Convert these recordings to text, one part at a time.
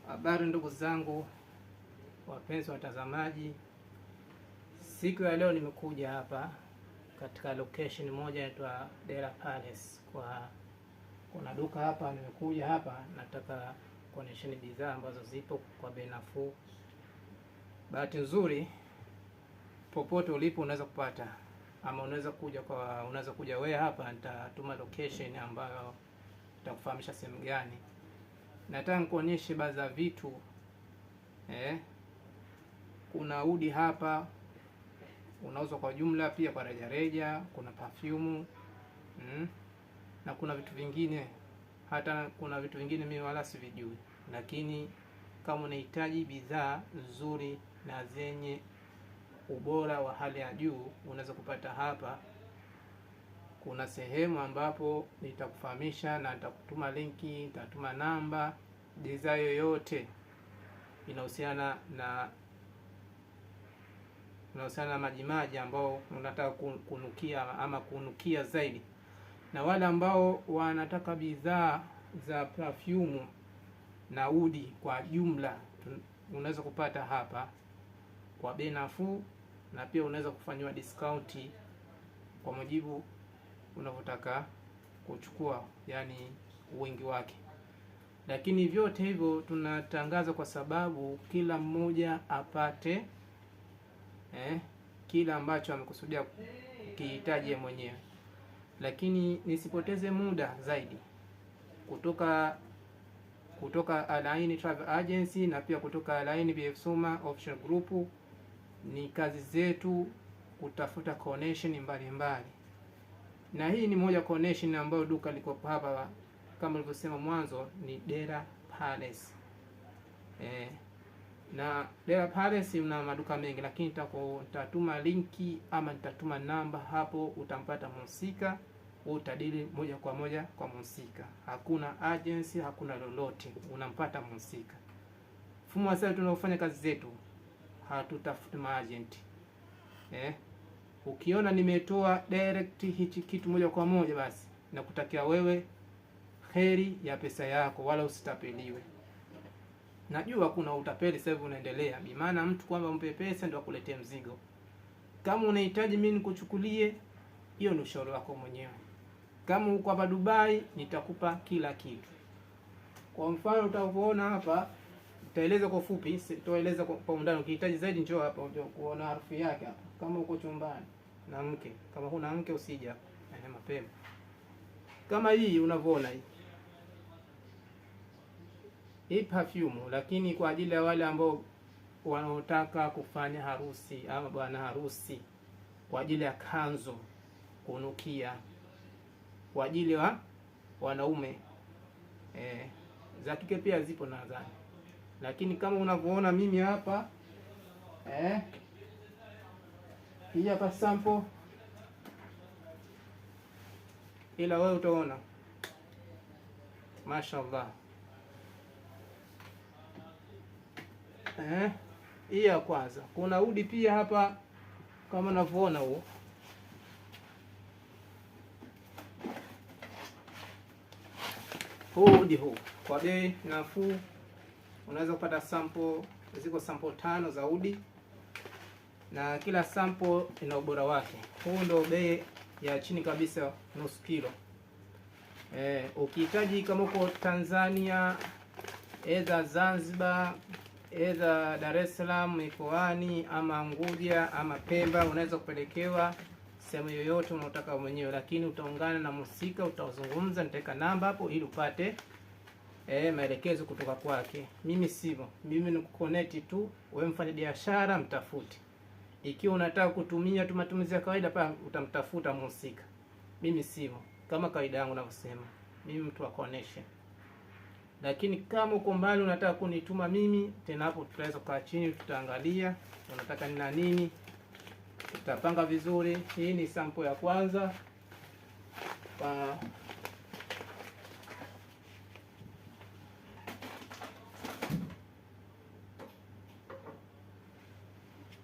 Habari ndugu zangu wapenzi watazamaji, siku ya leo nimekuja hapa katika location moja inaitwa Dera Palace. Kuna duka hapa, nimekuja hapa nataka kuonyesheni bidhaa ambazo zipo kwa bei nafuu. Bahati nzuri popote ulipo unaweza kupata, ama unaweza kuja wewe hapa, nitatuma location ambayo nitakufahamisha sehemu gani. Nataka nikuonyeshe baadhi ya vitu kuna udi hapa unauzwa kwa jumla, pia kwa rejareja. Kuna perfume na kuna vitu vingine, hata kuna vitu vingine mimi wala sivijui, lakini kama unahitaji bidhaa nzuri na zenye ubora wa hali ya juu unaweza kupata hapa. Kuna sehemu ambapo nitakufahamisha na nitakutuma linki, nitatuma namba. Bidhaa yoyote inahusiana na majimaji ambao unataka kunukia ama kunukia zaidi, na wale ambao wanataka bidhaa za perfume na udi kwa jumla unaweza kupata hapa kwa bei nafuu, na pia unaweza kufanywa discount kwa mujibu unavyotaka kuchukua, yani wingi wake. Lakini vyote hivyo tunatangaza kwa sababu kila mmoja apate kila ambacho amekusudia kihitaji mwenyewe. Lakini nisipoteze muda zaidi, kutoka Al-Ain Travel Agency na pia kutoka Al-Ain BF Suma Official Group, ni kazi zetu kutafuta connection mbalimbali, na hii ni moja connection ambayo duka liko hapa kama nilivyosema mwanzo, ni Dera Palace. Na Dera Palace una maduka mengi, lakini nitatuma linki ama nitatuma namba, hapo utampata mhusika, utadili moja kwa moja kwa mhusika. Hakuna agency, hakuna lolote, unampata mhusika. Mfumo wa sasa tunaofanya kazi zetu, hatutafuti maagent. Ukiona nimetoa direct hichi kitu moja kwa moja, basi nakutakia wewe heri ya pesa yako, wala usitapeliwe. Najua kuna utapeli sasa hivi unaendelea, bi maana mtu kwamba umpe pesa ndio akuletee mzigo. Kama unahitaji mimi nikuchukulie, hiyo ni ushauri wako mwenyewe. Kama uko hapa Dubai, nitakupa kila kitu. Kwa mfano utaona hapa, nitaeleza kwa fupi, sitoeleza kwa undani. Ukihitaji zaidi njoo hapa uje kuona harufu yake hapa. Kama uko chumbani na mke, kama huna mke usije hapa mapema. Kama hii unavyoona hii perfume, lakini kwa ajili ya wale ambao wanaotaka kufanya harusi ama bwana harusi, kwa ajili ya kanzo kunukia, kwa ajili ya wanaume, za kike pia zipo nadhani. Lakini kama unavyoona mimi hapa hii hapa sample, ila wewe utaona mashaallah. Hii ya kwanza. Kuna udi pia hapa kama unavyoona, huu udi huu kwa bei nafuu unaweza kupata sample, ziko sample 5 za udi na kila sample ina ubora wake. Huu ndio bei ya chini kabisa, nusu kilo. Ukihitaji kama uko Tanzania, either Zanzibar, either Dar es Salaam, Mikoani ama Unguja ama Pemba, unaweza kupelekewa sehemu yoyote unataka mwenyewe, lakini utaungana na mhusika, utazungumza, nitaweka namba hapo ili upate maelekezo kutoka kwake. Mimi sivyo, mimi ni kuconnect tu, wewe mfanya biashara mtafute. Ikiwa unataka kutumia tu matumizi ya kawaida, pa utamtafuta mhusika. Mimi sivyo, kama kawaida yangu ninavyosema, mimi mtu wa connection. Lakini kama uko mbali unataka kunituma mimi, tena hapo tutaweza kukaa chini, tutaangalia unataka nina nini, tutapanga vizuri. Hii ni sample ya kwanza.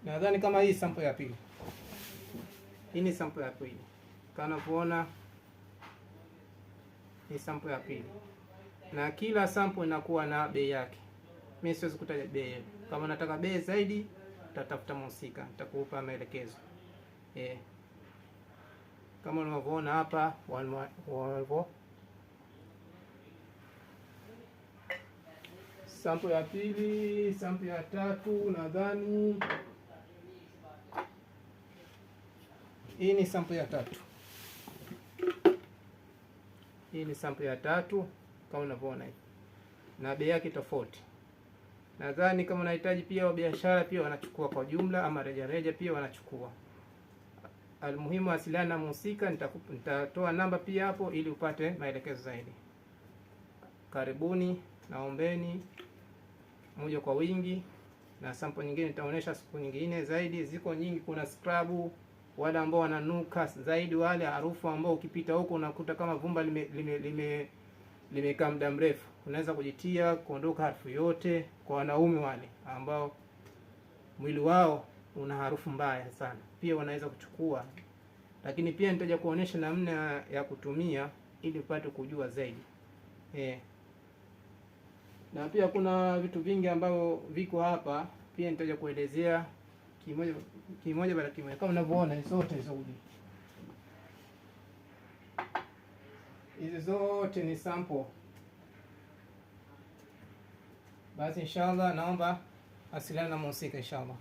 Nadhani kama hii sample ya pili. Hii ni sample ya pili. Kama unavyoona ni sample ya pili. Na kila sample inakuwa na bei yake. Mimi siwezi kutaja bei. Kama unataka bei zaidi, utatafuta mhusika, nitakupa maelekezo. Kama unavyoona hapa walivyo. Sample ya pili, sample ya tatu nadhani. Hii ni sample ya tatu. Hii ni sample ya tatu kama unavyoona hivi. Na bei yake tofauti. Nadhani kama unahitaji pia wa biashara pia wanachukua kwa jumla ama reja pia wanachukua. Almuhimu wasiliana na mhusika, nitatoa namba pia hapo ili upate maelekezo zaidi. Karibuni, naombeni moja kwa wingi, na sample nyingine nitaonyesha siku nyingine zaidi. Ziko nyingi, kuna scrub wale ambao wananuka zaidi, wale harufu ambao ukipita huko unakuta kama vumba limekaa muda mrefu. Unaweza kujitia kuondoka harufu yote. Kwa wanaume wale ambao mwili wao una harufu mbaya sana, pia wanaweza kuchukua. Lakini pia nitaja kuonesha namna ya kutumia ili upate kujua zaidi. Na pia kuna vitu vingi ambavyo viko hapa, pia nitaja kuelezea kimoja baada kimoja. Kama unavyoona zote hizi zote ni sample. Basi inshallah naomba asiliana na mhusika inshallah.